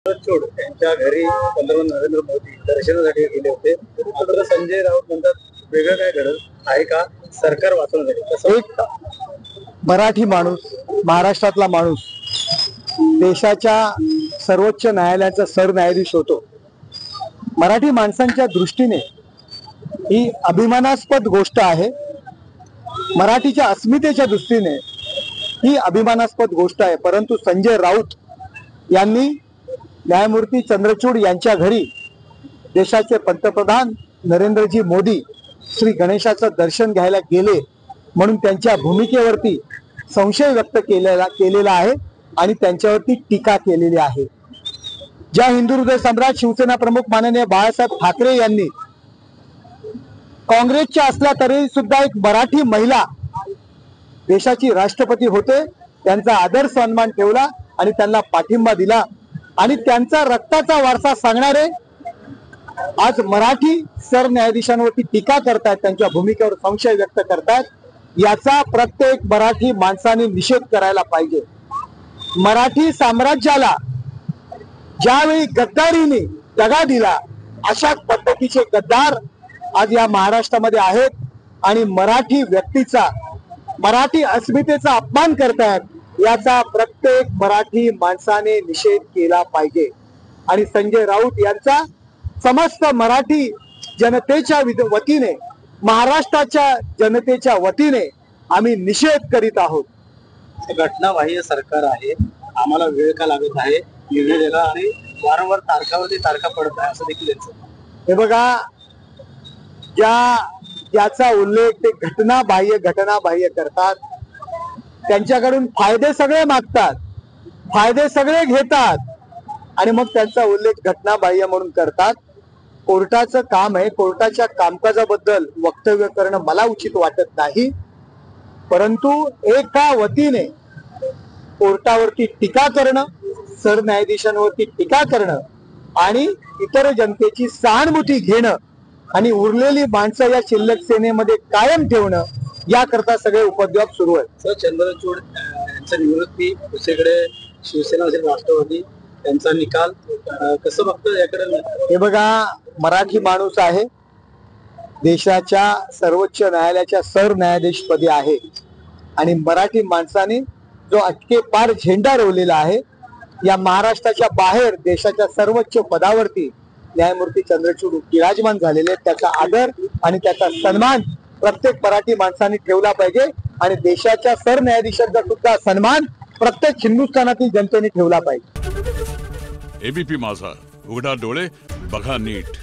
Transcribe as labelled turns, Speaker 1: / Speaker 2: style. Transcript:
Speaker 1: चंद्रचूड यांच्या घरी पंतप्रधान नरेंद्र मोदी दर्शनासाठी गेले होते. मात्र संजय राऊत म्हणतात वेगळं काय घडलं आहे का, सरकार वाचवण्यासाठी.
Speaker 2: एक मराठी माणूस, महाराष्ट्रातला माणूस देशाच्या सर्वोच्च न्यायालयाचा सरन्यायाधीश होतो. मराठी माणसांच्या दृष्टीने ही अभिमानास्पद गोष्ट आहे. मराठीच्या अस्मितेच्या दृष्टीने ही अभिमानास्पद गोष्ट आहे. परंतु संजय राऊत यांनी न्यायमूर्ती चंद्रचूड यांच्या घरी देशाचे पंतप्रधान नरेंद्रजी मोदी श्री गणेशाचं दर्शन घ्यायला गेले म्हणून त्यांच्या भूमिकेवरती संशय व्यक्त केलेला आहे आणि त्यांच्यावरती टीका केलेली आहे. ज्या हिंदू हृदय सम्राट शिवसेना प्रमुख माननीय बाळासाहेब ठाकरे यांनी काँग्रेसच्या असल्या तरी सुद्धा एक मराठी महिला देशाची राष्ट्रपती होते, त्यांचा आदर सन्मान ठेवला आणि त्यांना पाठिंबा दिला आणि त्यांचा रक्ताचा वारसा सांगणारे आज मराठी सरन्यायाधीशांवरती टीका करतात, त्यांच्या भूमिकेवर संशय व्यक्त करतात. याचा प्रत्येक मराठी माणसाने निषेध करायला पाहिजे. मराठी साम्राज्याला ज्यावेळी गद्दारीने दगा दिला अशा पद्धतीचे गद्दार आज या महाराष्ट्रामध्ये आहेत आणि मराठी व्यक्तीचा, मराठी अस्मितेचा अपमान करतात. याचा प्रत्येक मराठी माणसाने निषेध केला पाहिजे आणि संजय राऊत यांचा समस्त मराठी जनतेच्या वतीने, महाराष्ट्राच्या जनतेच्या वतीने आम्ही निषेध करीत आहोत.
Speaker 1: घटनाबाह्य सरकार आहे, आम्हाला वेळ का लागत आहे निर्णय द्यायला आणि वारंवार तारखावरती तारखा पडत आहे असं देखील.
Speaker 2: हे बघा, ज्याचा उल्लेख ते घटनाबाह्य करतात, त्यांच्याकडून फायदे सगळे मागतात, फायदे सगळे घेतात आणि मग त्यांचा उल्लेख घटनाबाह्य म्हणून करतात. कोर्टाचं काम आहे, कोर्टाच्या कामकाजाबद्दल वक्तव्य करणं मला उचित वाटत नाही. परंतु एका वतीने कोर्टावरती टीका करणं, सरन्यायाधीशांवरती टीका करणं आणि इतर जनतेची सहानुभूती घेणं आणि उरलेली माणसं या शिल्लक सेनेमध्ये कायम ठेवणं याकरता सगळे उपद्व्याप सुरू आहेत.
Speaker 1: सर, चंद्रचूड यांच्या निवृत्ती, दुसरीकडे शिवसेना असेल राष्ट्रवादी, त्यांचा निकाल कसं बघतो याकडे?
Speaker 2: हे बघा, मराठी माणूस आहे, देशाच्या सर्वोच्च न्यायालयाच्या सरन्यायाधीशपदी आहे आणि मराठी माणसाने जो अटके पार झेंडा रोवलेला आहे, या महाराष्ट्राच्या बाहेर देशाच्या सर्वोच्च पदावरती न्यायमूर्ती चंद्रचूड विराजमान झालेले, त्याचा आदर आणि त्याचा सन्मान प्रत्येक मराठी माणसाने ठेवला पाहिजे आणि देशाच्या सरन्यायाधीशांचा सुद्धा सन्मान प्रत्येक हिंदुस्थानातील जनतेने ठेवला पाहिजे.
Speaker 3: एबीपी माझा, उघडा डोळे बघा नीट.